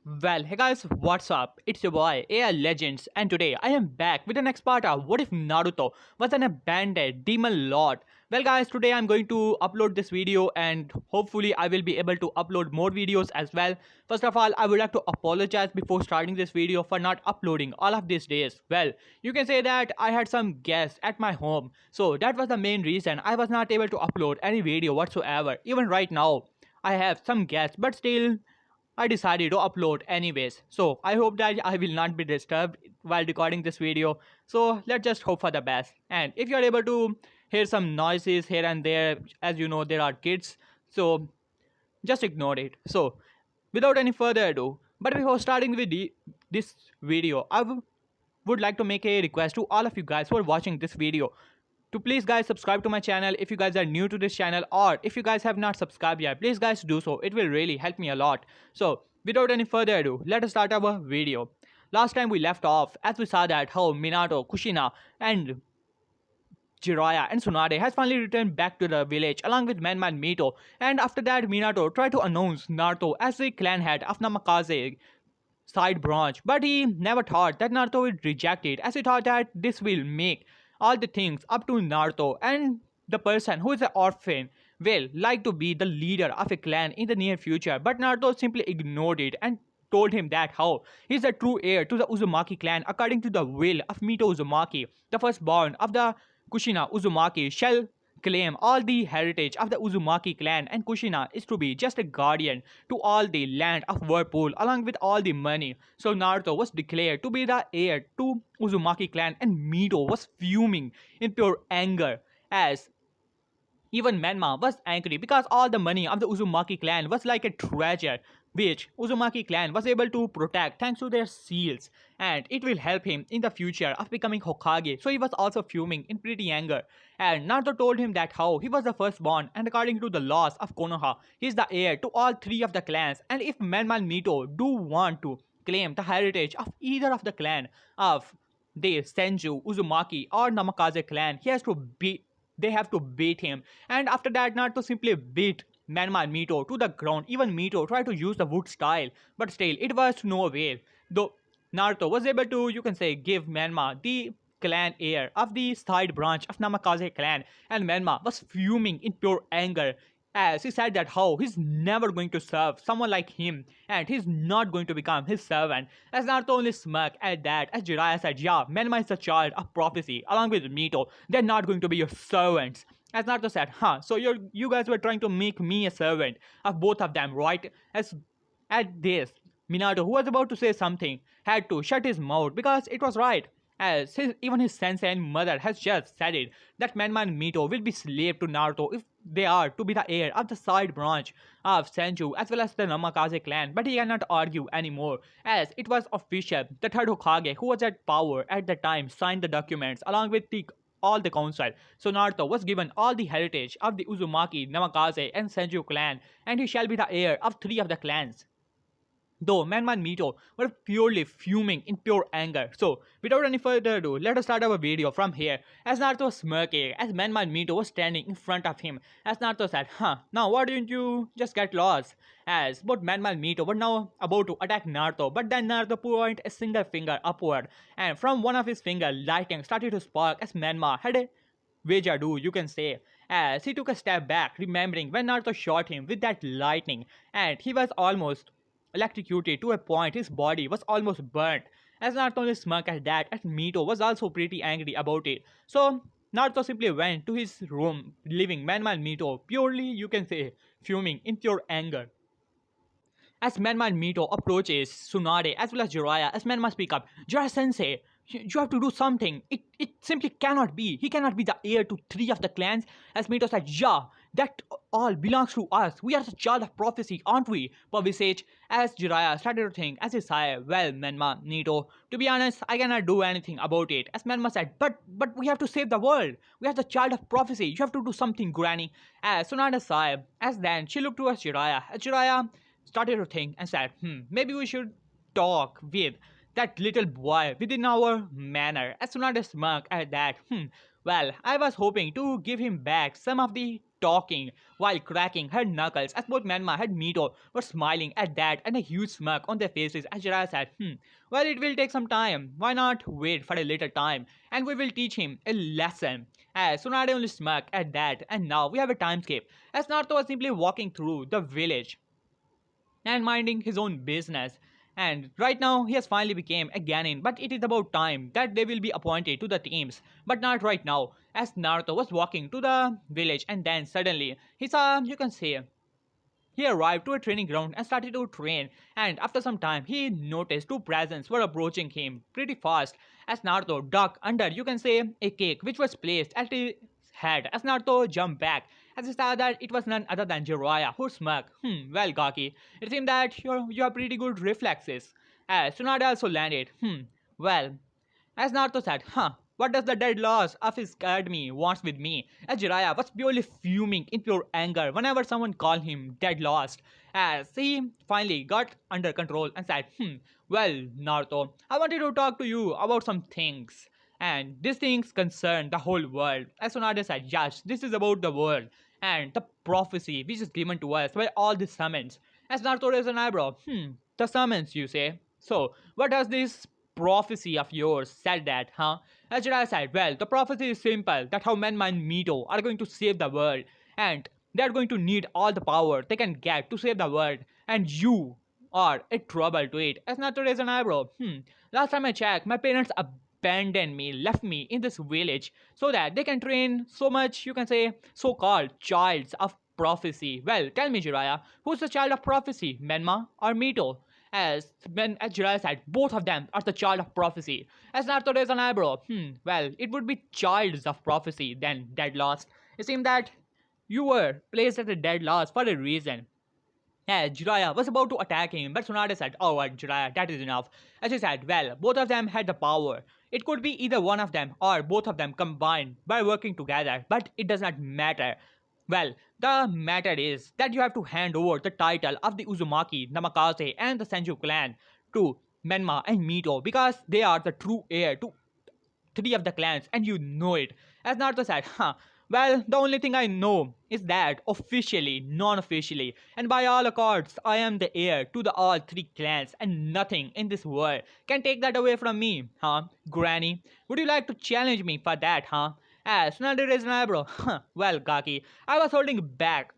Well, hey guys, what's up? It's your boy, AI Legends, and today I am back with the next part of What If Naruto was an abandoned demon lord? Well, guys, today I'm going to upload this video and hopefully I will be able to upload more videos as well. First of all, I would like to apologize before starting this video for not uploading all of these days. Well, you can say that I had some guests at my home, so that was the main reason I was not able to upload any video whatsoever. Even right now, I have some guests, but still I decided to upload anyways. So I hope that I will not be disturbed while recording this video. So let's just hope for the best. And if you're able to hear some noises here and there, as you know, there are kids. So just ignore it. So without any further ado, but before starting with this video, would like to make a request to all of you guys who are watching this video to please guys subscribe to my channel if you guys are new to this channel, or if you guys have not subscribed yet, please guys do so. It will really help me a lot. So without any further ado, let us start our video. Last time we left off as we saw that how Minato, Kushina and Jiraiya and Tsunade has finally returned back to the village along with Menman Mito, and after that Minato tried to announce Naruto as the clan head of Namikaze side branch, but he never thought that Naruto would reject it, as he thought that this will make all the things up to Naruto, and the person who is an orphan will like to be the leader of a clan in the near future. But Naruto simply ignored it and told him that how he is the true heir to the Uzumaki clan according to the will of Mito Uzumaki, the firstborn of the Kushina Uzumaki shall claim all the heritage of the Uzumaki clan, and Kushina is to be just a guardian to all the land of Whirlpool along with all the money. So Naruto was declared to be the heir to Uzumaki clan, and Mito was fuming in pure anger as even Menma was angry because all the money of the Uzumaki clan was like a treasure which Uzumaki clan was able to protect thanks to their seals, and it will help him in the future of becoming Hokage. So he was also fuming in pretty anger, and Naruto told him that how he was the firstborn, and according to the laws of Konoha he is the heir to all three of the clans, and if Menma and Mito do want to claim the heritage of either of the clan of the Senju, Uzumaki or Namikaze clan, he has to be they have to beat him. And after that, Naruto simply beat Menma and Mito to the ground. Even Mito tried to use the wood style, but still, it was to no avail. Though Naruto was able to, you can say, give Menma the clan heir of the side branch of Namikaze clan, and Menma was fuming in pure anger as he said that how he's never going to serve someone like him, and he's not going to become his servant. As Naruto only smirked at that, as Jiraiya said, yeah, Menma is a child of prophecy along with Mito, they're not going to be your servants. As Naruto said, so you guys were trying to make me a servant of both of them, right? As at this, Minato, who was about to say something, had to shut his mouth because it was right. As even his sensei and mother has just said it, that Menma and Mito will be slave to Naruto if they are to be the heir of the side branch of Senju as well as the Namikaze clan. But he cannot argue anymore, as it was official. The third Hokage, who was at power at the time, signed the documents along with all the council. So Naruto was given all the heritage of the Uzumaki, Namikaze, and Senju clan, and he shall be the heir of three of the clans. Though Menma and Mito were purely fuming in pure anger. So, without any further ado, let us start our video from here. As Naruto was smirking, as Menma and Mito was standing in front of him, as Naruto said, now why didn't you just get lost? As both Menma and Mito were now about to attack Naruto, but then Naruto pointed a single finger upward, and from one of his fingers, lightning started to spark as Menma had a Vejadu, you can say, as he took a step back, remembering when Naruto shot him with that lightning, and he was almost electrocuted to a point his body was almost burnt. As Naruto only smirked at that, and Mito was also pretty angry about it. So Naruto simply went to his room, leaving Menma and Mito purely, you can say, fuming in pure anger. As Menma and Mito approaches Tsunade as well as Jiraiya, as Menma speak up, Jiraiya sensei, you have to do something. It simply cannot be. He cannot be the heir to three of the clans. As Mito said, yeah, that all belongs to us. We are the child of prophecy, aren't we? But Visage, as Jiraiya started to think, as he sighed, well, Menma, Mito, to be honest, I cannot do anything about it. As Menma said, but we have to save the world. We are the child of prophecy. You have to do something, Granny. As Tsunade sighed, as then she looked towards Jiraiya. As Jiraiya started to think and said, maybe we should talk with that little boy within our manor. As soon as smirked at that, well, I was hoping to give him back some of the talking while cracking her knuckles as both Menma and Mito were smiling at that and a huge smirk on their faces as Jiraiya said, well, it will take some time. Why not wait for a little time and we will teach him a lesson. As Tsunade only smirked at that, and now we have a time skip as Naruto was simply walking through the village and minding his own business. And right now, he has finally become a Ganin, but it is about time that they will be appointed to the teams. But not right now, as Naruto was walking to the village and then suddenly he saw, you can say, he arrived to a training ground and started to train, and after some time, he noticed two presents were approaching him pretty fast as Naruto ducked under, you can say, a cake which was placed at his head as Naruto jumped back as he saw that it was none other than Jiraiya who smirked. Well, Gaki, it seems that you have pretty good reflexes. As Tsunade also landed. Well, as Naruto said, what does the dead loss of his academy wants with me? As Jiraiya was purely fuming in pure anger whenever someone called him dead lost. As he finally got under control and said, well, Naruto, I wanted to talk to you about some things. And these things concern the whole world. As Tsunade said, yes, this is about the world. And the prophecy which is given to us by all the summons. As Naruto raised an eyebrow, the summons, you say? So, what does this prophecy of yours said that, As Jiraiya said, well, the prophecy is simple that how Menma and Mito are going to save the world, and they are going to need all the power they can get to save the world, and you are a trouble to it. As Naruto raised an eyebrow, last time I checked, my parents abandoned me, left me in this village so that they can train so much, you can say, so-called childs of prophecy. Well, tell me, Jiraiya, who's the child of prophecy, Menma or Mito? As Jiraiya said, both of them are the child of prophecy. As Naruto raised an eyebrow, well, it would be childs of prophecy, then dead lost. It seemed that you were placed as a dead lost for a reason. As Jiraiya was about to attack him, but Tsunade said, alright Jiraiya, that is enough. As he said, well, both of them had the power. It could be either one of them or both of them combined by working together, but it does not matter. Well, the matter is that you have to hand over the title of the Uzumaki, Namikaze and the Senju clan to Menma and Mito because they are the true heir to three of the clans and you know it. As Naruto said, well, the only thing I know is that officially, non-officially, and by all accords, I am the heir to the all three clans and nothing in this world can take that away from me, Granny? Would you like to challenge me for that, As Tsunade raised an eyebrow, well, Gaki, I was holding back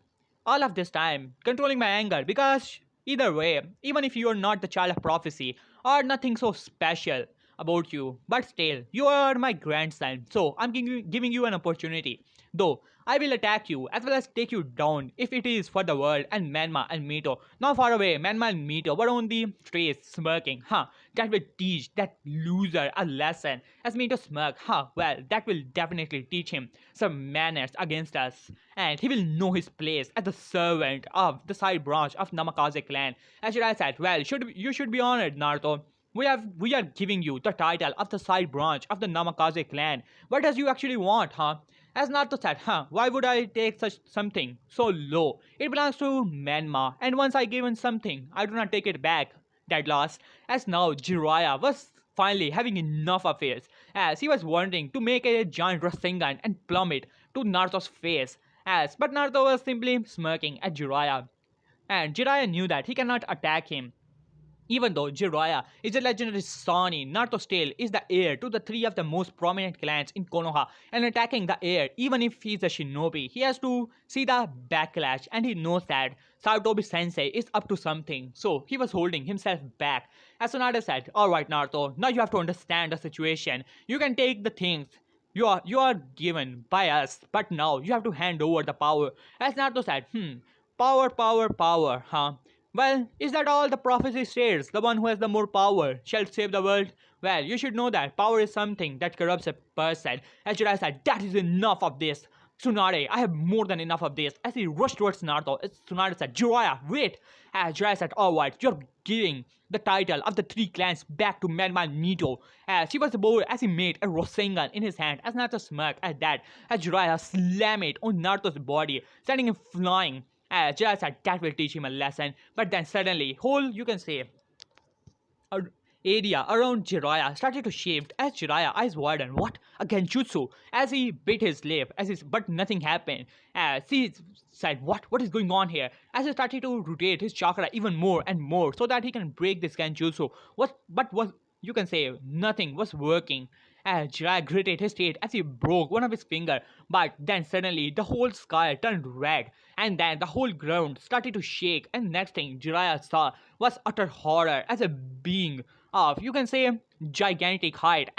all of this time, controlling my anger because either way, even if you are not the child of prophecy or nothing so special about you, but still, you are my grandson, so I'm giving you an opportunity. Though, I will attack you as well as take you down if it is for the world and Menma and Mito. Not far away, Menma and Mito were on the trees smirking, that will teach that loser a lesson. As Mito smirked, well, that will definitely teach him some manners against us. And he will know his place as the servant of the side branch of Namikaze clan. As Jiraiya said, well, you should be honored, Naruto. We are giving you the title of the side branch of the Namikaze clan. What does you actually want, As Naruto said, why would I take such something so low? It belongs to Menma, and once I given something, I do not take it back. That loss. As now Jiraiya was finally having enough of it, as he was wanting to make a giant Rasengan and plumb it to Naruto's face. But Naruto was simply smirking at Jiraiya, and Jiraiya knew that he cannot attack him. Even though Jiraiya is a legendary Sannin, Naruto's tail is the heir to the three of the most prominent clans in Konoha, and attacking the heir, even if he is a shinobi, he has to see the backlash, and he knows that Sarutobi sensei is up to something, so he was holding himself back. As Tsunade said, alright Naruto, now you have to understand the situation. You can take the things you are given by us, but now you have to hand over the power. As Naruto said, power, power, power, Well, is that all the prophecy states? The one who has the more power shall save the world? Well, you should know that power is something that corrupts a person. As Jiraiya said, that is enough of this. Tsunade, I have more than enough of this. As he rushed towards Naruto, Tsunade said, Jiraiya, wait. As Jiraiya said, alright, you're giving the title of the three clans back to Menma and Mito. As he was bored as he made a Rasengan in his hand, as Naruto smirked at that, as Jiraiya slammed it on Naruto's body, sending him flying. Jiraiya said that will teach him a lesson, but then suddenly, you can say, a area around Jiraiya started to shift as Jiraiya eyes widened. What? A genjutsu? As he bit his lip, but nothing happened. As he said, what is going on here? As he started to rotate his chakra even more and more so that he can break this genjutsu. What you can say nothing was working. As Jiraiya gritted his teeth as he broke one of his fingers, but then suddenly the whole sky turned red, and then the whole ground started to shake, and next thing Jiraiya saw was utter horror as a being of, you can say, gigantic height,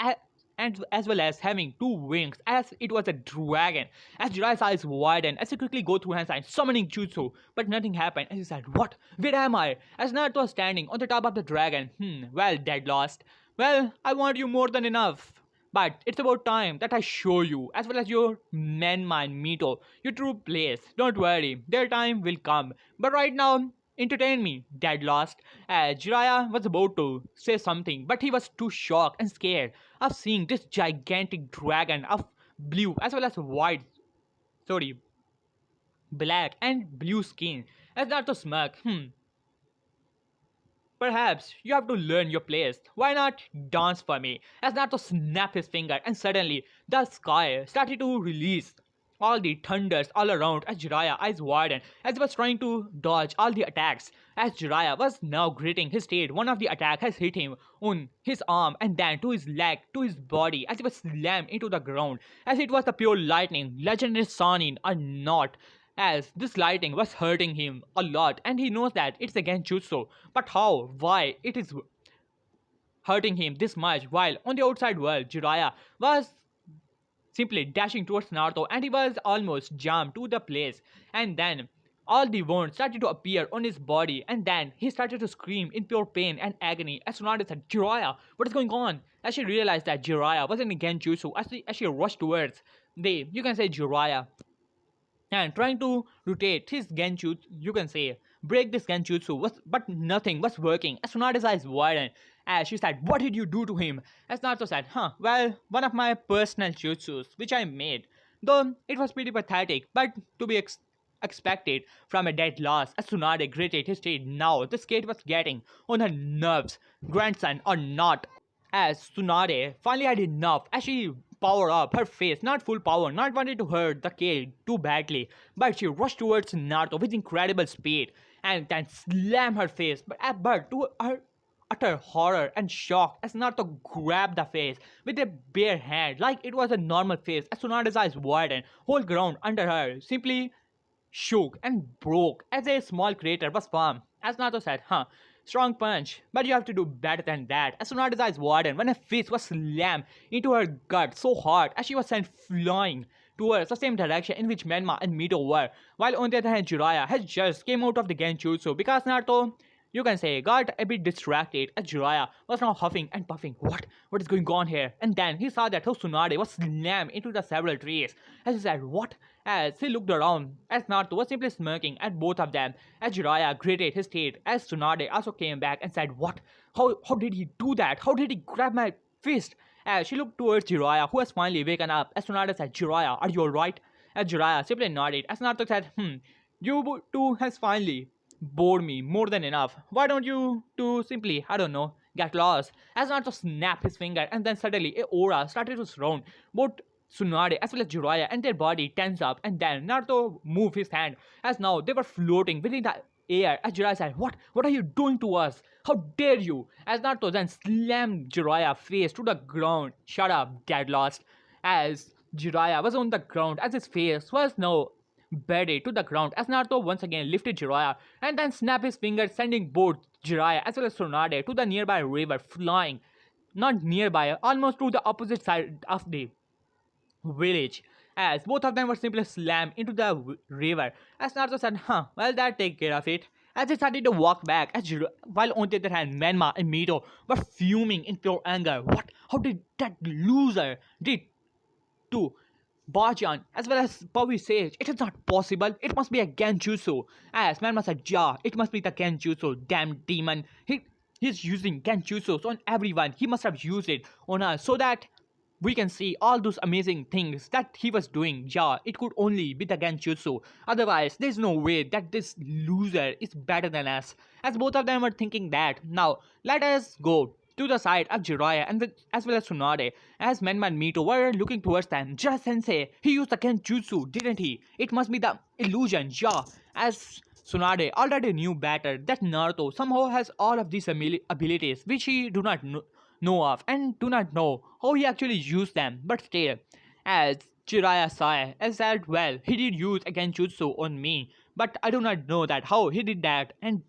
and as well as having two wings as it was a dragon. As Jiraiya's eyes widened as he quickly go through hands and summoning jutsu, but nothing happened as he said, "What? Where am I?" As Naruto was standing on the top of the dragon. Well, dead lost. Well, I want you more than enough. But it's about time that I show you, as well as your Menma and Mito, your true place. Don't worry, their time will come. But right now, entertain me, dead lost. Jiraiya was about to say something, but he was too shocked and scared of seeing this gigantic dragon of blue as well as white, sorry, black and blue skin. As Naruto smirk, perhaps you have to learn your place. Why not dance for me? As Naruto snapped his finger and suddenly the sky started to release all the thunders all around as Jiraiya eyes widened as he was trying to dodge all the attacks. As Jiraiya was now gritting his teeth, one of the attack has hit him on his arm and then to his leg, to his body as he was slammed into the ground. As it was the pure lightning, legendary Sannin or not, as this lighting was hurting him a lot and he knows that it's against jutsu. But how? Why? It is hurting him this much while on the outside world Jiraiya was simply dashing towards Naruto and he was almost jammed to the place. And then all the wounds started to appear on his body and then he started to scream in pure pain and agony as Naruto said, "Jiraiya, what is going on?" As she realized that Jiraiya wasn't against jutsu as she rushed towards you can say Jiraiya and trying to rotate his genjutsu, you can say, break this genjutsu, but nothing was working. As Tsunade's eyes widened, as she said, "What did you do to him?" As Naruto said, well, one of my personal jutsus, which I made. Though it was pretty pathetic, but to be expected from a dead loss, as Tsunade gritted his teeth. Now the skate was getting on her nerves, grandson or not. As Tsunade finally had enough as she power up her face, not full power, not wanted to hurt the kid too badly, but she rushed towards Naruto with incredible speed and then slammed her face, but to her utter horror and shock as Naruto grabbed the face with a bare hand like it was a normal face. As Tsunade's eyes widened, whole ground under her simply shook and broke as a small crater was formed. As Naruto said, strong punch, but you have to do better than that. As Tsunade's eyes widened when a fist was slammed into her gut so hard as she was sent flying towards the same direction in which Menma and Mito were, while on the other hand Jiraiya had just came out of the genjutsu because Naruto, you can say, got a bit distracted as Jiraiya was now huffing and puffing. What is going on here? And then he saw that Tsunade was slammed into the several trees. As he said, "What?" As he looked around, as Naruto was simply smirking at both of them, as Jiraiya gritted his teeth, as Tsunade also came back and said, "What? How did he do that? How did he grab my fist?" As she looked towards Jiraiya, who has finally waken up, as Tsunade said, "Jiraiya, are you alright?" As Jiraiya simply nodded, as Naruto said, "You two has finally bored me more than enough. Why don't you two simply, I don't know, get lost?" As Naruto snapped his finger and then suddenly a aura started to surround both Tsunade as well as Jiraiya and their body tensed up and then Naruto moved his hand as now they were floating within the air as Jiraiya said, What are you doing to us? How dare you?" As Naruto then slammed Jiraiya face to the ground. "Shut up, dead lost." As Jiraiya was on the ground as his face was now buried to the ground as Naruto once again lifted Jiraiya and then snapped his fingers sending both Jiraiya as well as Tsunade to the nearby river flying, not nearby, almost to the opposite side of the village as both of them were simply slammed into the river. As Naruto said, well, that take care of it. As he started to walk back, while on the other hand, Menma and Mito were fuming in pure anger. How did that loser did to Bajan as well as Pawi Sage? It is not possible. It must be a Genjutsu. As Menma said, "Yeah, it must be the Genjutsu. Damn demon. He's using Genjutsu on everyone. He must have used it on us so that we can see all those amazing things that he was doing. Yeah, it could only be the Genjutsu. Otherwise, there's no way that this loser is better than us." As both of them were thinking that, now let us go to the side of Jiraiya as well as Tsunade. As Menma and Mito were looking towards them, Jiraiya sensei, he used the Genjutsu, didn't he? It must be the illusion, yeah. As Tsunade already knew better that Naruto somehow has all of these abilities which he do not know of and do not know how he actually used them. But still, as Jiraiya saw and said, well, he did use a Genjutsu on me, but I do not know that how he did that and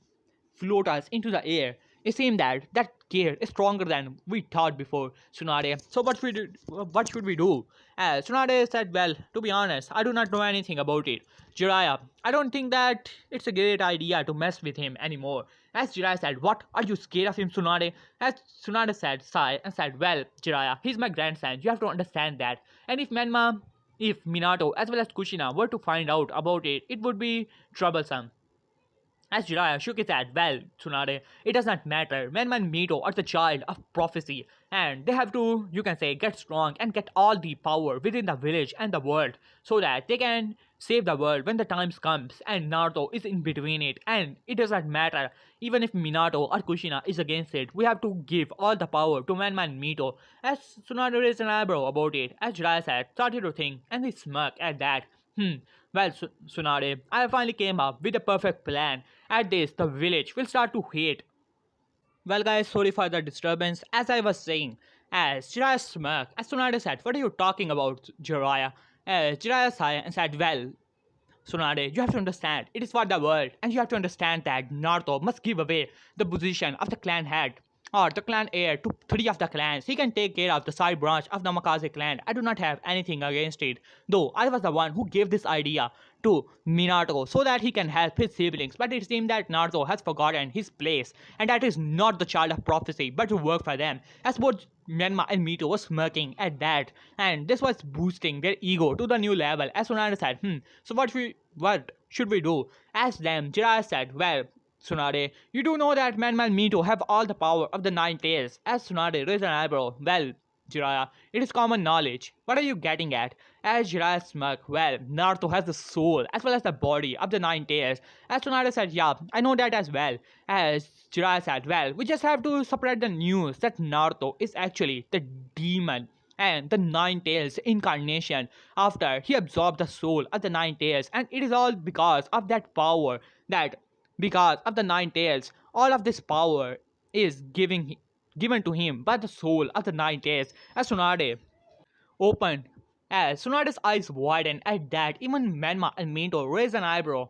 float us into the air. It seemed that that gear is stronger than we thought before, Tsunade. So what should we do? Tsunade said, well, to be honest, I do not know anything about it. Jiraiya, I don't think that it's a great idea to mess with him anymore. As Jiraiya said, what? Are you scared of him, Tsunade? As Tsunade said, sighed and said, well, Jiraiya, he's my grandson. You have to understand that. And if Minato as well as Kushina were to find out about it, it would be troublesome. As Jiraiya shook his head, well, Tsunade, it does not matter. Menma and Mito are the child of prophecy, and they have to, you can say, get strong and get all the power within the village and the world so that they can save the world when the time comes and Naruto is in between it. And it does not matter, even if Minato or Kushina is against it, we have to give all the power to Menma and Mito. As Tsunade raised an eyebrow about it, as Jiraiya said, started to think, and he smirked at that. Well, Tsunade, I finally came up with a perfect plan. At this, the village will start to hate. Well, guys, sorry for the disturbance. As I was saying, as Jiraiya smirked, as Tsunade said, what are you talking about, Jiraiya? As Jiraiya sighed and said, well, Tsunade, you have to understand, it is for the world, and you have to understand that Naruto must give away the position of the clan head or the clan heir to three of the clans. He can take care of the side branch of the Makaze clan. I do not have anything against it, though I was the one who gave this idea to Minato so that he can help his siblings. But it seems that Naruto has forgotten his place, and that is not the child of prophecy, but to work for them. As both Menma and Mito were smirking at that, and this was boosting their ego to the new level. As Tsunade said, so what should we do? As them, Jiraiya said, well, Tsunade, you do know that Menma and Mito have all the power of the Nine Tails. As Tsunade raised an eyebrow, well, Jiraiya, it is common knowledge. What are you getting at? As Jiraiya smirked, well, Naruto has the soul as well as the body of the Nine Tails. As Tsunade said, yeah, I know that as well. As Jiraiya said, well, we just have to spread the news that Naruto is actually the demon and the Nine Tails incarnation after he absorbed the soul of the Nine Tails, and it is all because of that power that because of the Nine Tails, all of this power is given to him by the soul of the Nine Tails. As Tsunade opened, as Tsunade's eyes widened at that, even Menma and Minto raised an eyebrow.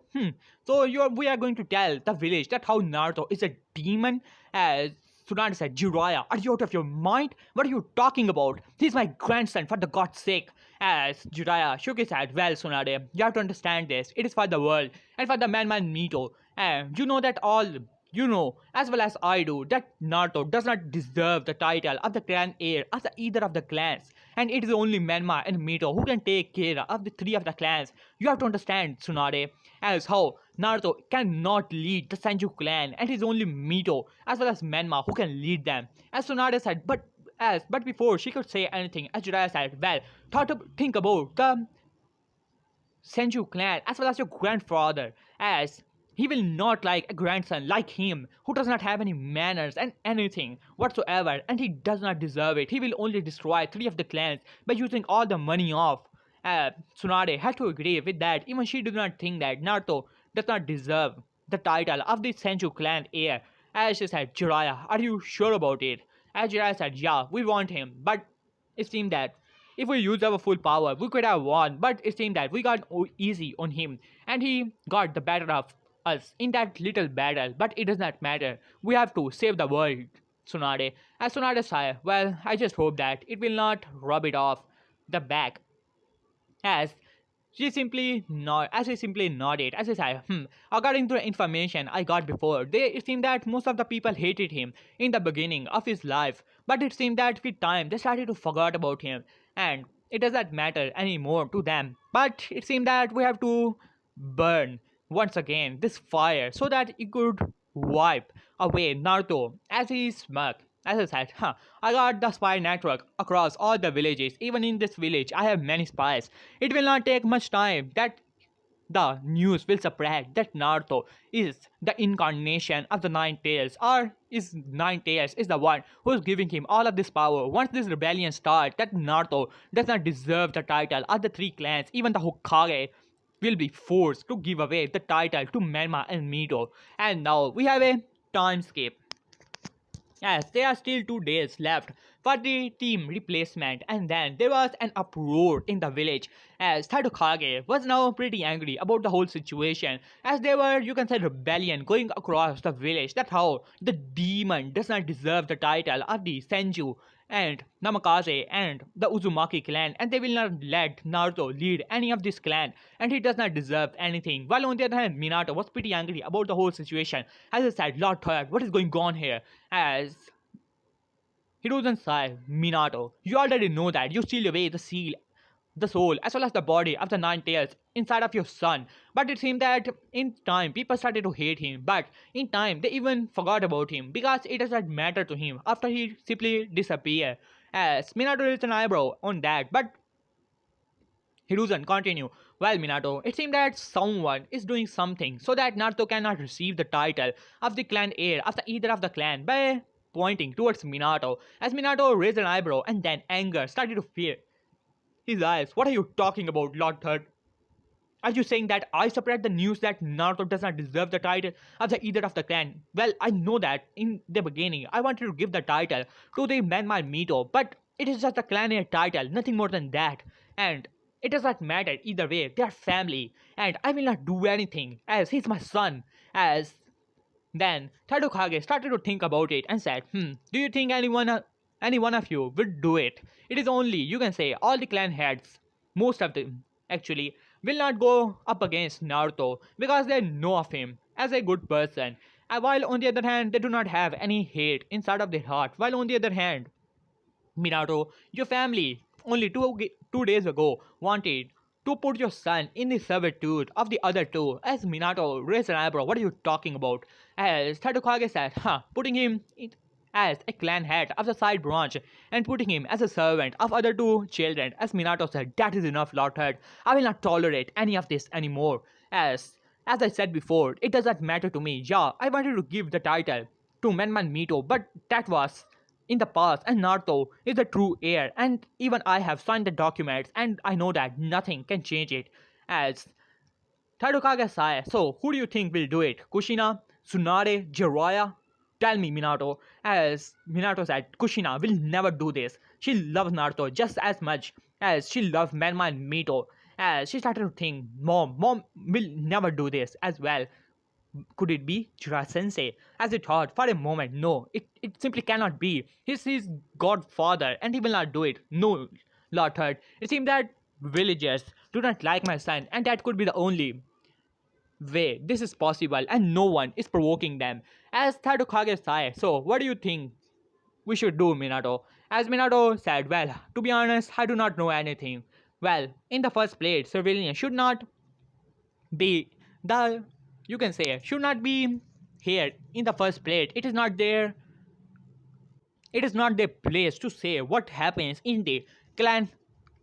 So we are going to tell the village that how Naruto is a demon? As Tsunade said, Jiraiya, are you out of your mind? What are you talking about? He's my grandson, for the God's sake. As Jiraiya shook his head, well, Tsunade, you have to understand this. It is for the world and for the Menma and Mito. And you know that all you know, as well as I do, that Naruto does not deserve the title of the clan heir of either of the clans. And it is only Menma and Mito who can take care of the three of the clans. You have to understand, Tsunade, as how Naruto cannot lead the Senju clan, and it is only Mito as well as Menma who can lead them. As Tsunade said, but before she could say anything, as Jiraiya said, well, think about the Senju clan as well as your grandfather, as he will not like a grandson like him who does not have any manners and anything whatsoever, and he does not deserve it. He will only destroy three of the clans by using all the money of. Tsunade had to agree with that. Even she did not think that Naruto does not deserve the title of the Senju clan heir. As she said, Jiraiya, are you sure about it? As Jiraiya said, yeah, we want him, but it seemed that if we used our full power, we could have won, but it seemed that we got easy on him, and he got the better of us in that little battle, but it does not matter. We have to save the world, Tsunade. As Tsunade sighed, well, I just hope that it will not rub it off the back. As he simply nodded, as he said, according to the information I got before, it seemed that most of the people hated him in the beginning of his life, but it seemed that with time they started to forget about him, and it does not matter anymore to them. But it seemed that we have to burn once again this fire so that it could wipe away Naruto. As he smirked, as I said, I got the spy network across all the villages. Even in this village, I have many spies. It will not take much time. That the news will spread that Naruto is the incarnation of the Nine Tails, or is Nine Tails is the one who is giving him all of this power. Once this rebellion starts, that Naruto does not deserve the title of the three clans, even the Hokage will be forced to give away the title to Menma and Mito. And now we have a time skip. Yes, there are still 2 days left for the team replacement, and then there was an uproar in the village as Tadokage was now pretty angry about the whole situation, as there were, you can say, rebellion going across the village. That's how the demon does not deserve the title of the Senju and Namikaze and the Uzumaki clan, and they will not let Naruto lead any of this clan, and he does not deserve anything. While on the other hand, Minato was pretty angry about the whole situation. As I said, Lord Third, what is going on here? As Hiruzen sighed, Minato, you already know that you steal away the soul, as well as the body of the Nine Tails inside of your son. But it seemed that in time people started to hate him, but in time they even forgot about him because it does not matter to him after he simply disappeared. As Minato raised an eyebrow on that, but Hiruzen continued, well, Minato, it seemed that someone is doing something so that Naruto cannot receive the title of the clan heir of either of the clan by pointing towards Minato. As Minato raised an eyebrow and then anger started to fill his eyes. What are you talking about, Lord Third? Are you saying that I spread the news that Naruto does not deserve the title of the either of the clan? Well, I know that in the beginning I wanted to give the title to the Menma Mito, but it is just a clan heir title, nothing more than that. And it does not matter either way, they are family, and I will not do anything as he's my son. As then Tadokage started to think about it and said, do you think any one of you would do it? It is only, you can say, all the clan heads, most of them actually, will not go up against Naruto because they know of him as a good person. And while on the other hand, they do not have any hate inside of their heart. While on the other hand, Minato, your family only 2 days ago wanted to put your son in the servitude of the other two. As Minato raised an eyebrow, what are you talking about? As Tadokage said, putting him as a clan head of the side branch and putting him as a servant of other two children. As Minato said, that is enough, Lord Head. I will not tolerate any of this anymore. As I said before, it does not matter to me. Yeah, I wanted to give the title to Menman Mito, but that was in the past, and Naruto is the true heir, and even I have signed the documents, and I know that nothing can change it. As Tadokage sighed, so who do you think will do it? Kushina, Tsunade, Jiraiya? Tell me, Minato. As Minato said, Kushina will never do this. She loves Naruto just as much as she loves Menma and Mito. As she started to think, Mom will never do this as well. Could it be Jiraiya Sensei? As he thought for a moment, no, it simply cannot be. He's his godfather and he will not do it. No, Lord Third. It seemed that villagers do not like my son, and that could be the only way this is possible, and no one is provoking them. As Tadokage sighed, so what do you think we should do, Minato? As Minato said, well, to be honest, I do not know anything. Well, in the first place, civilians should not be the, you can say, should not be here in the first place. It is not their place to say what happens clan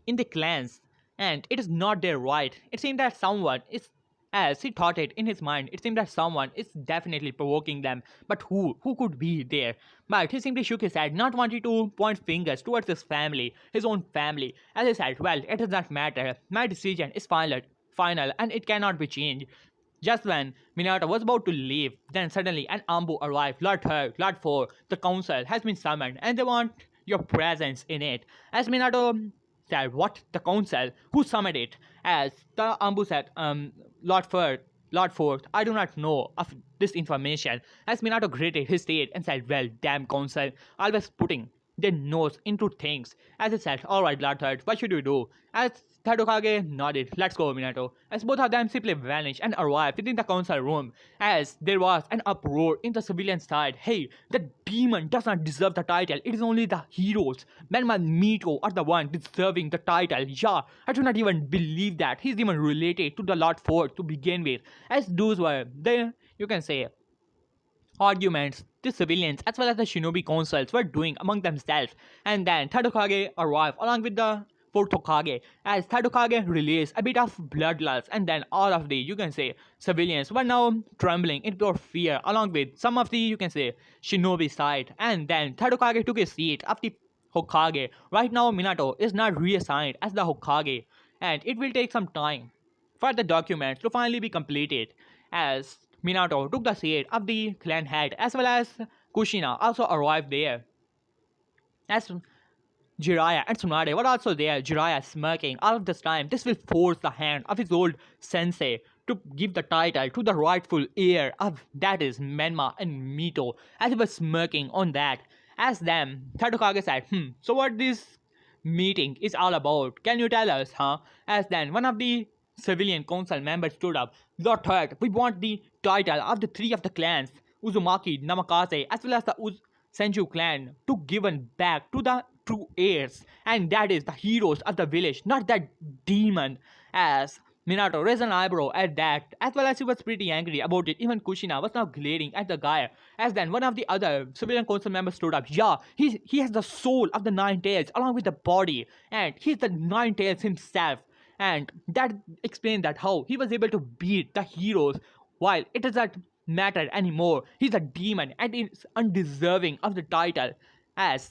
in the clans, and it is not their right. It seemed that someone is, as he thought it in his mind, it seemed that someone is definitely provoking them. But who could be there? But he simply shook his head, not wanting to point fingers towards his family, his own family. As he said, well, it does not matter. My decision is final, and it cannot be changed. Just when Minato was about to leave, then suddenly an Ambu arrived. Lord Third, Lord Four, the council has been summoned and they want your presence in it. As Minato said, what? The council? Who summoned it? As the Ambu said, Lord Fourth, I do not know of this information. As Minato gritted his teeth and said, well, damn council, always putting their nose into things. As he said, alright, Lord Third, what should you do? As Tadokage nodded, let's go, Minato. As both of them simply vanished and arrived within the council room, as there was an uproar in the civilian side. Hey, the demon does not deserve the title. It is only the heroes. Menma and Mito are the one deserving the title. Yeah, I do not even believe that. He's even related to the Lord Fourth to begin with. As those were the, you can say, arguments the civilians as well as the shinobi councils were doing among themselves, and then Tadokage arrived along with the fourth Hokage, as third Hokage released a bit of bloodlust, and then all of the, you can say, civilians were now trembling in pure fear, along with some of the, you can say, shinobi side. And then third Hokage took a seat of the Hokage. Right now, Minato is not reassigned as the Hokage, and it will take some time for the documents to finally be completed, as Minato took the seat of the clan head, as well as Kushina also arrived there. As Jiraiya and Tsunade were also there, Jiraiya smirking all of this time. This will force the hand of his old sensei to give the title to the rightful heir of, that is, Menma and Mito, as he was smirking on that. As them, third Hokage said, so what this meeting is all about? Can you tell us, huh? As then one of the civilian council members stood up. Lord Third, we want the title of the three of the clans, Uzumaki, Namikaze, as well as the Senju clan, to given back to the true heirs, and that is the heroes of the village, not that demon. As Minato raised an eyebrow at that, as well as he was pretty angry about it. Even Kushina was now glaring at the guy. As then one of the other civilian council members stood up. Yeah, he has the soul of the Nine Tails along with the body, and he's the Nine Tails himself. And that explained that how he was able to beat the heroes while it doesn't matter anymore. He's a demon and is undeserving of the title. As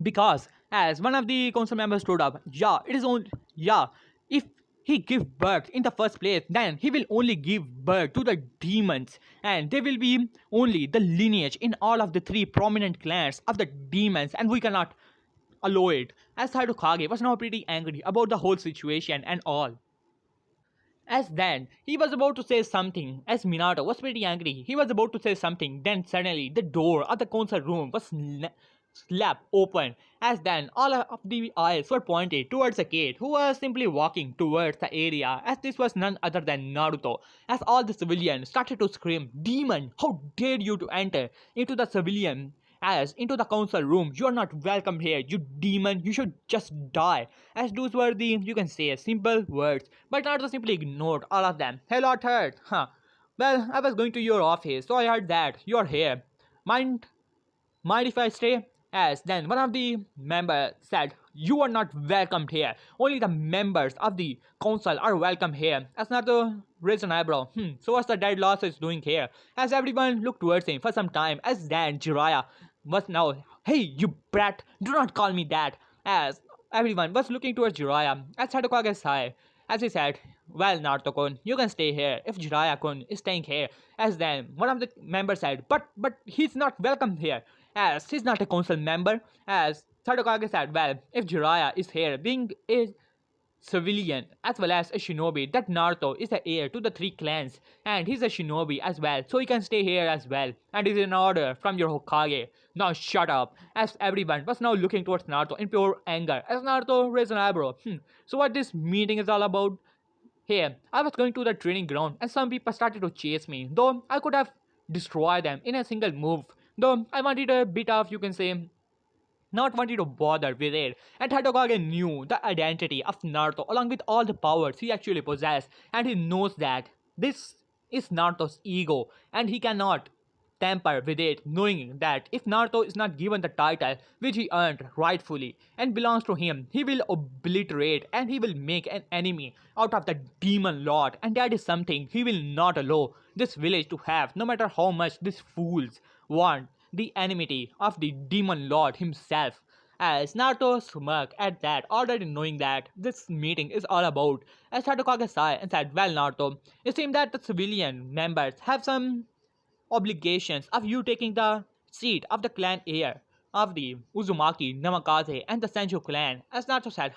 because as one of the council members stood up, yeah, it is only, yeah, if he give birth in the first place, then he will only give birth to the demons, and they will be only the lineage in all of the three prominent clans of the demons, and we cannot allow it. As Kage was now pretty angry about the whole situation and all. As then, he was about to say something, as Minato was pretty angry. He was about to say something, then suddenly the door of the council room was slapped open. As then, all of the eyes were pointed towards a kid who was simply walking towards the area, as this was none other than Naruto. As all the civilians started to scream, "Demon, how dare you to enter into the civilian as into the council room. You are not welcome here, you demon. You should just die." As those were the, you can say, simple words, but Naruto simply ignored all of them. "Hey, Lord Third, huh? Well, I was going to your office, so I heard that you're here. Mind Mind if I stay?" As then one of the members said, "You are not welcomed here. Only the members of the council are welcome here." As Naruto raised an eyebrow. So what's the dead loss is doing here? As everyone looked towards him for some time, as then Jiraiya was now, "Hey, you brat, do not call me that." As everyone was looking towards Jiraiya, as Sadokage sighed, as he said, "Well, Naruto-kun, you can stay here if Jiraiya-kun is staying here." As then one of the members said, but he's not welcome here, as he's not a council member." As Sadokage said, "Well, if Jiraiya is here, being a civilian as well as a shinobi, that Naruto is the heir to the three clans, and he's a shinobi as well, so he can stay here as well, and is an order from your Hokage. Now shut up." As everyone was now looking towards Naruto in pure anger, as Naruto raised an eyebrow. So what this meeting is all about? Here, I was going to the training ground and some people started to chase me, though I could have destroyed them in a single move. Though I wanted a bit of, you can say, not wanting to bother with it. And Tadokage knew the identity of Naruto along with all the powers he actually possessed, and he knows that this is Naruto's ego, and he cannot tamper with it, knowing that if Naruto is not given the title which he earned rightfully and belongs to him, he will obliterate and he will make an enemy out of the demon lord, and that is something he will not allow this village to have, no matter how much these fools want the enmity of the demon lord himself. As Naruto smirked at that, already knowing that this meeting is all about, as Tadokage sighed and said, "Well, Naruto, it seems that the civilian members have some obligations of you taking the seat of the clan heir of the Uzumaki, Namikaze, and the Senju clan." As Naruto said,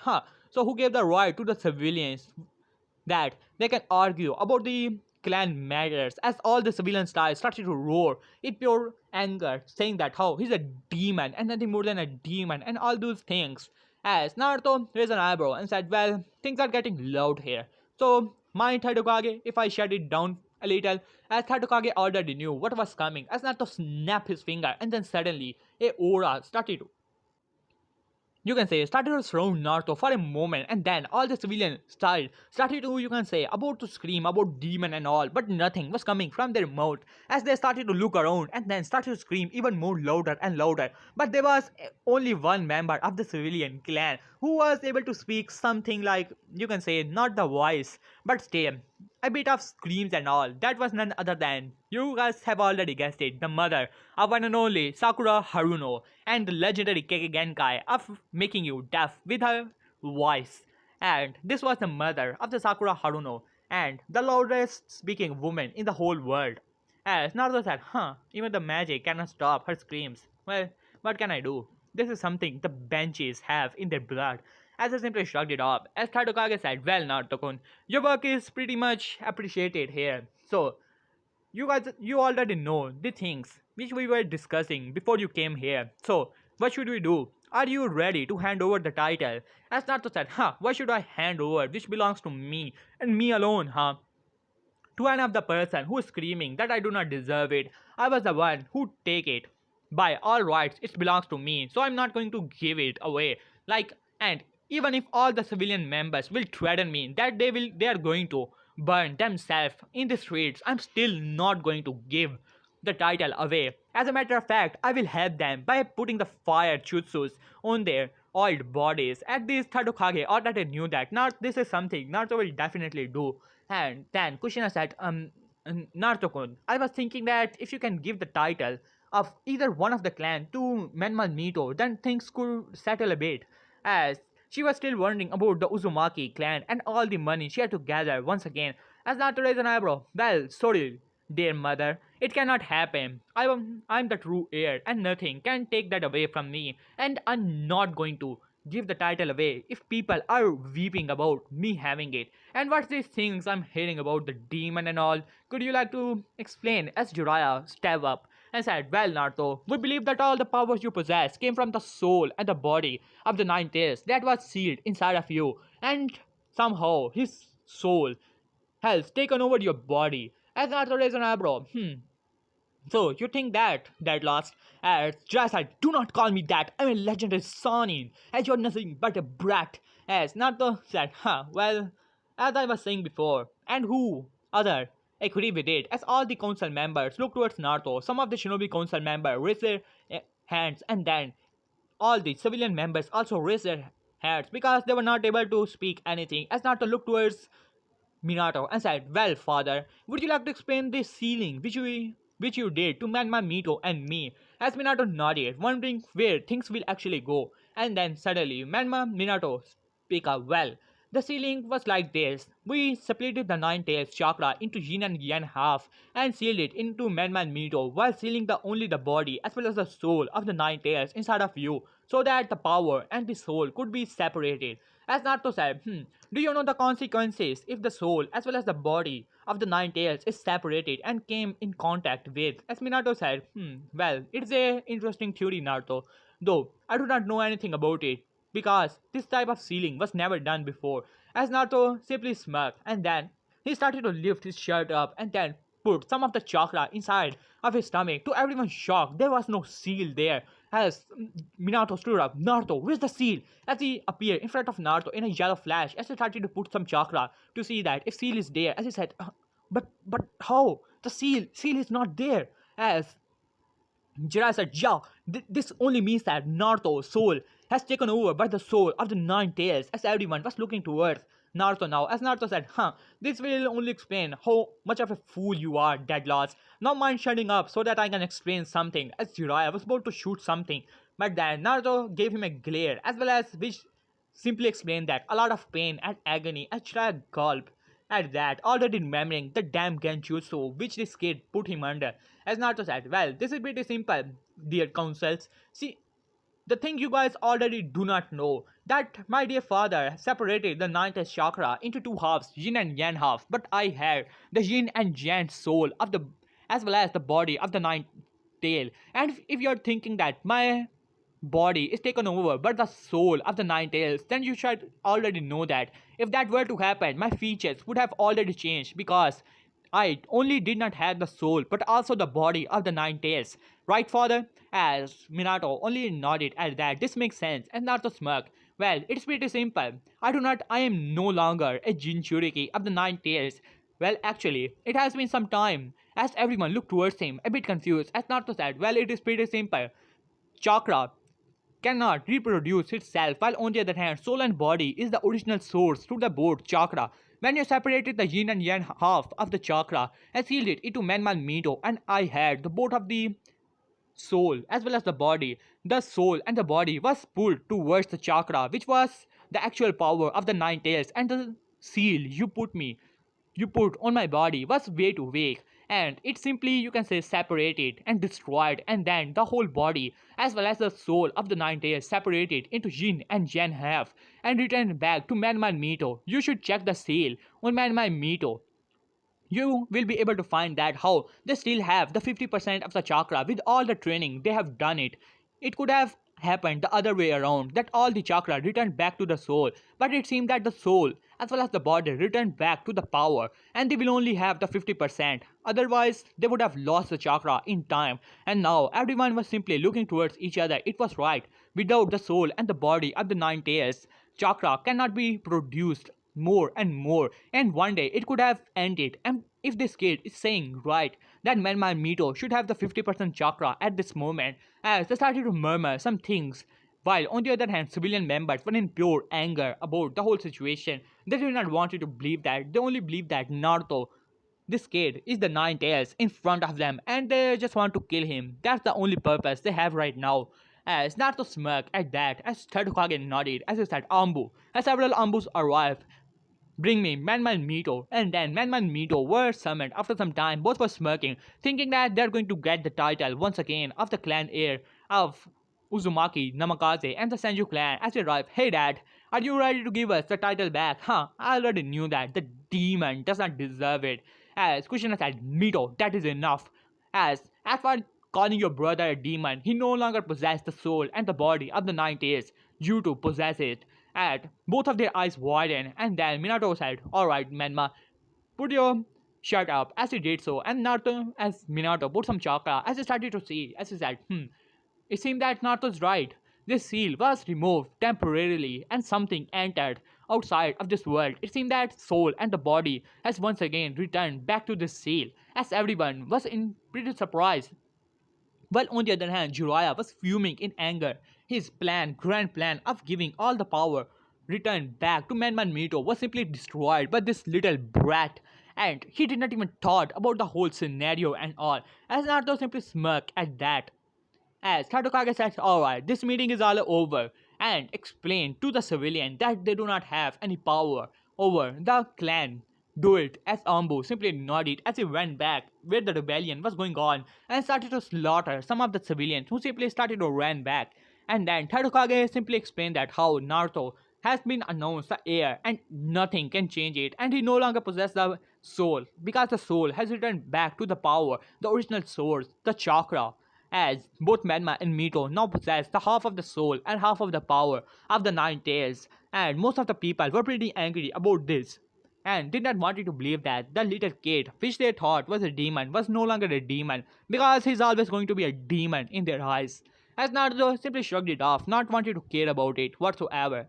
so who gave the right to the civilians that they can argue about the clan matters? As all the civilian stars started to roar in pure anger, saying that how he's a demon and nothing more than a demon and all those things. As Naruto raised an eyebrow and said, "Well, things are getting loud here. So, mind Tadokage if I shut it down a little?" As Tadokage already knew what was coming, as Naruto snapped his finger and then suddenly a aura started you can say started to surround Naruto for a moment, and then all the civilian started to, you can say, about to scream about demon and all, but nothing was coming from their mouth as they started to look around and then started to scream even more louder and louder. But there was only one member of the civilian clan who was able to speak something like, you can say, not the voice but still a bit of screams and all. That was none other than, you guys have already guessed it, the mother of one and only Sakura Haruno, and the legendary Keke Genkai of making you deaf with her voice. And this was the mother of the Sakura Haruno and the loudest speaking woman in the whole world. As Naruto said, even the magic cannot stop her screams. Well, what can I do? This is something the benches have in their blood. As I simply shrugged it off, as Tadokage said, well, Naruto-kun, your work is pretty much appreciated here. So, you already know the things which we were discussing before you came here. So, what should we do? Are you ready to hand over the title? As Naruto said, why should I hand over which belongs to me and me alone, to one of the person who is screaming that I do not deserve it. I was the one who take it. By all rights, it belongs to me, so I'm not going to give it away. Like, and even if all the civilian members will threaten me that they are going to burn themselves in the streets, I'm still not going to give the title away. As a matter of fact, I will help them by putting the fire jutsus on their old bodies. At this, Tadokage already knew that now this is something Naruto will definitely do. And then Kushina said, Naruto-kun, I was thinking that if you can give the title of either one of the clan to Menma Mito, then things could settle a bit. As she was still wondering about the Uzumaki clan and all the money she had to gather once again. As Naruto raised an eyebrow, well, sorry, dear mother, it cannot happen. I'm the true heir, and nothing can take that away from me. And I'm not going to give the title away if people are weeping about me having it. And what's these things I'm hearing about the demon and all? Could you like to explain? As Jiraiya stepped up and said, well, Naruto, we believe that all the powers you possess came from the soul and the body of the nine tails that was sealed inside of you. And somehow his soul has taken over your body. As Naruto raised an eyebrow, so you think that lost? As Jiraiya said, do not call me that. I'm a legendary Sannin, as you're nothing but a brat. As Naruto said, well, as I was saying before, and who other agree with it? As all the council members look towards Naruto, some of the shinobi council members raise their hands, and then all the civilian members also raise their hands because they were not able to speak anything. As Naruto looked towards Minato and said, well, father, would you like to explain this sealing which you did to Manma Mito and me? As Minato nodded, wondering where things will actually go. And then suddenly, Manma Minato speak up, well, the sealing was like this. We separated the nine tails chakra into yin and yang half and sealed it into Manma Mito while sealing only the body as well as the soul of the nine tails inside of you so that the power and the soul could be separated. As Naruto said, do you know the consequences if the soul as well as the body of the nine tails is separated and came in contact with? As Minato said, well, it's a interesting theory, Naruto, though I do not know anything about it because this type of sealing was never done before. As Naruto simply smirked and then he started to lift his shirt up and then put some of the chakra inside of his stomach. To everyone's shock, there was no seal there. As Minato stood up, Naruto, where's the seal? As he appeared in front of Naruto in a yellow flash, as he started to put some chakra to see that if seal is there. As he said, but how? The seal is not there. As Jiraiya said, yeah, this only means that Naruto's soul has taken over by the soul of the nine tails. As everyone was looking towards Naruto now, as Naruto said, this will only explain how much of a fool you are, Deadloss. Now mind shutting up so that I can explain something. As Jiraiya was about to shoot something, but then Naruto gave him a glare, as well as which simply explained that a lot of pain and agony. As Jiraiya gulped at that, already remembering the damn genjutsu which this kid put him under. As Naruto said, well, this is pretty simple, dear councils. See, the thing you guys already do not know, that my dear father separated the ninth chakra into two halves, yin and yang half, but I had the yin and yang soul of the as well as the body of the ninth tail. And if you're thinking that my body is taken over by the soul of the nine tails, then you should already know that if that were to happen, my features would have already changed because I only did not have the soul, but also the body of the nine tails. Right, father? As Minato only nodded at that. This makes sense, and Naruto smirked. Well, it's pretty simple. I am no longer a Jinchuriki of the nine tails. Well, actually, it has been some time, as everyone looked towards him, a bit confused, as Naruto said, well, it is pretty simple. Chakra cannot reproduce itself, while on the other hand, soul and body is the original source to the both chakra. When you separated the yin and yang half of the chakra and sealed it into Menman Mito, and I had the both of the soul as well as the soul and the body was pulled towards the chakra, which was the actual power of the nine tails, and the seal you put on my body was way too weak, and it simply, you can say, separated and destroyed, and then the whole body as well as the soul of the nine tails separated into yin and yang half and returned back to Manman Mito. You should check the seal on Manman Mito. You will be able to find that how they still have the 50% of the chakra. With all the training they have done it, it could have happened the other way around, that all the chakra returned back to the soul, but it seemed that the soul as well as the body returned back to the power, and they will only have the 50%. Otherwise they would have lost the chakra in time, and now everyone was simply looking towards each other. It was right, without the soul and the body of the nine tails, chakra cannot be produced more and more, and one day it could have ended. And if this kid is saying right, that Menman Mito should have the 50% chakra at this moment, as they started to murmur some things. While on the other hand, civilian members were in pure anger about the whole situation. They did not want to believe that. They only believed that Naruto, this kid, is the nine tails in front of them, and they just want to kill him. That's the only purpose they have right now. As Naruto smirked at that, as Third Hokage nodded, as he said, Ambu. As several Ambus arrived, bring me Manman Mito, and then Manman Mito were summoned. After some time, both were smirking, thinking that they're going to get the title once again of the clan heir of Uzumaki, Namikaze, and the Senju clan. As they arrive, hey dad, are you ready to give us the title back? Huh, I already knew that. The demon does not deserve it. As Kushina said, Mito, that is enough. As for calling your brother a demon, he no longer possessed the soul and the body of the nine tails. You to possess it. And both of their eyes widened, and then Minato said, Alright, Menma, put your shirt up. As he did so, and Naruto, as Minato put some chakra, as he started to see, as he said, it seemed that Naruto's right. This seal was removed temporarily, and something entered outside of this world. It seemed that soul and the body has once again returned back to this seal, as everyone was in pretty surprise. While on the other hand, Jiraiya was fuming in anger. His grand plan of giving all the power returned back to Menman Mito was simply destroyed by this little brat. And he did not even thought about the whole scenario and all, as Naruto simply smirked at that. As Tadokage said, alright, this meeting is all over, and explained to the civilian that they do not have any power over the clan. Do it, as Ambu simply nodded as he went back where the rebellion was going on and started to slaughter some of the civilians who simply started to run back. And then Tadokage simply explained that how Naruto has been announced the heir and nothing can change it, and he no longer possesses the soul because the soul has returned back to the power, the original source, the chakra. As both Menma and Mito now possess the half of the soul and half of the power of the nine tails, and most of the people were pretty angry about this and did not want to believe that the little kid, which they thought was a demon, was no longer a demon because he's always going to be a demon in their eyes. As Naruto simply shrugged it off, not wanting to care about it whatsoever.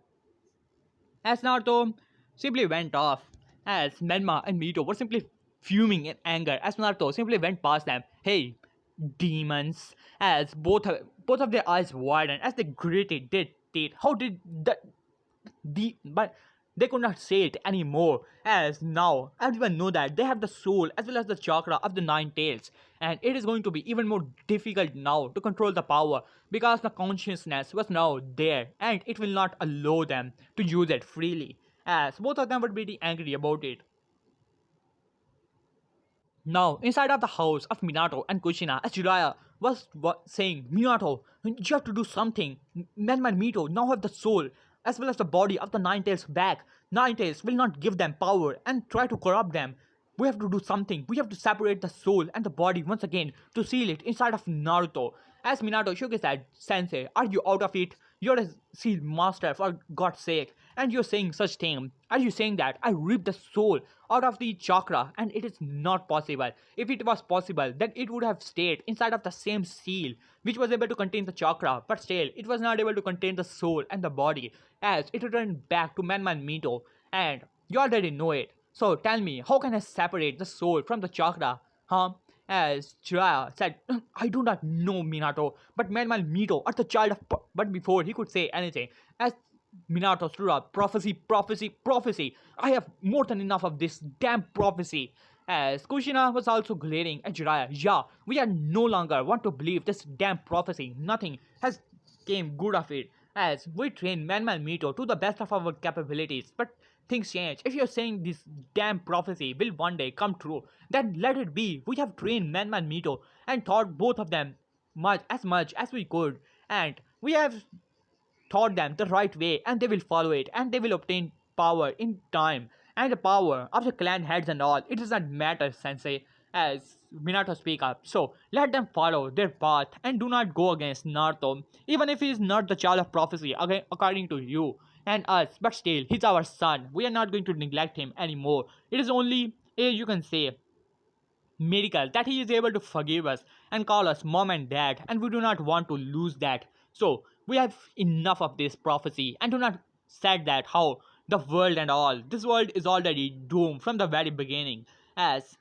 As Naruto simply went off, as Menma and Mito were simply fuming in anger, as Naruto simply went past them. Hey, demons! As both of their eyes widened as they gritted their teeth. How did but they could not say it anymore, as now everyone know that they have the soul as well as the chakra of the nine tails, and it is going to be even more difficult now to control the power because the consciousness was now there and it will not allow them to use it freely, as both of them were pretty angry about it. Now, inside of the house of Minato and Kushina, as Jiraiya was saying, Minato, you have to do something. Menman Mito now have the soul as well as the body of the Nine Tails back. Nine Tails will not give them power and try to corrupt them. We have to do something. We have to separate the soul and the body once again to seal it inside of Naruto. As Minato shook his head, Sensei, are you out of it? You're a seal master, for God's sake. And you're saying such thing. Are you saying that I ripped the soul out of the chakra? And it is not possible. If it was possible, then it would have stayed inside of the same seal, which was able to contain the chakra, but still, it was not able to contain the soul and the body, as it returned back to Manman Mito. And you already know it. So tell me, how can I separate the soul from the chakra? Huh? As Jiraiya said, I do not know Minato, but Manman Mito are the child of. But before he could say anything, as Minato stood up, prophecy, prophecy, prophecy. I have more than enough of this damn prophecy. As Kushina was also glaring at Jiraiya, yeah, we are no longer want to believe this damn prophecy. Nothing has came good of it. As we train Manman Mito to the best of our capabilities, but things change. If you're saying this damn prophecy will one day come true, then let it be. We have trained Manman Mito and taught both of them much as we could, and we have taught them the right way, and they will follow it, and they will obtain power in time. And the power of the clan heads and all, it does not matter, Sensei, as Minato speak up. So let them follow their path and do not go against Naruto, even if he is not the child of prophecy, again, according to you and us. But still, he's our son. We are not going to neglect him anymore. It is only, you can say, miracle that he is able to forgive us and call us mom and dad, and we do not want to lose that. So we have enough of this prophecy and do not said that how the world and all this world is already doomed from the very beginning. As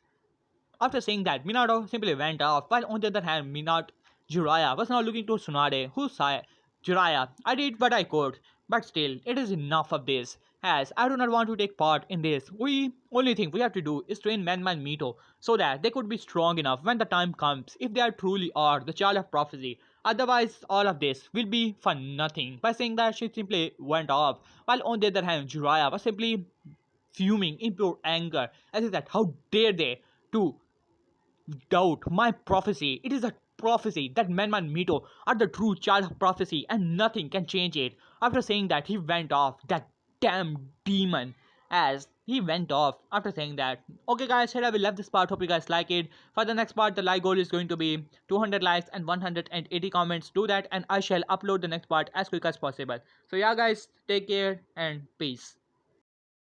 after saying that, Minato simply went off, while on the other hand, Jiraiya was now looking to Tsunade, who said, Jiraiya, I did what I could, but still, it is enough of this, as I do not want to take part in this. We only thing we have to do is train Manman Mito, so that they could be strong enough when the time comes, if they are truly are the child of prophecy. Otherwise, all of this will be for nothing. By saying that, she simply went off, while on the other hand, Jiraiya was simply fuming in pure anger, as he said, how dare they to doubt my prophecy. It is a prophecy that Menman Mito are the true child of prophecy and nothing can change it. After saying that, he went off, that damn demon, as he went off after saying that. Okay guys, here I will leave this part, hope you guys like it. For the next part, the like goal is going to be 200 likes and 180 comments. Do that and I shall upload the next part as quick as possible. So yeah guys, take care and peace.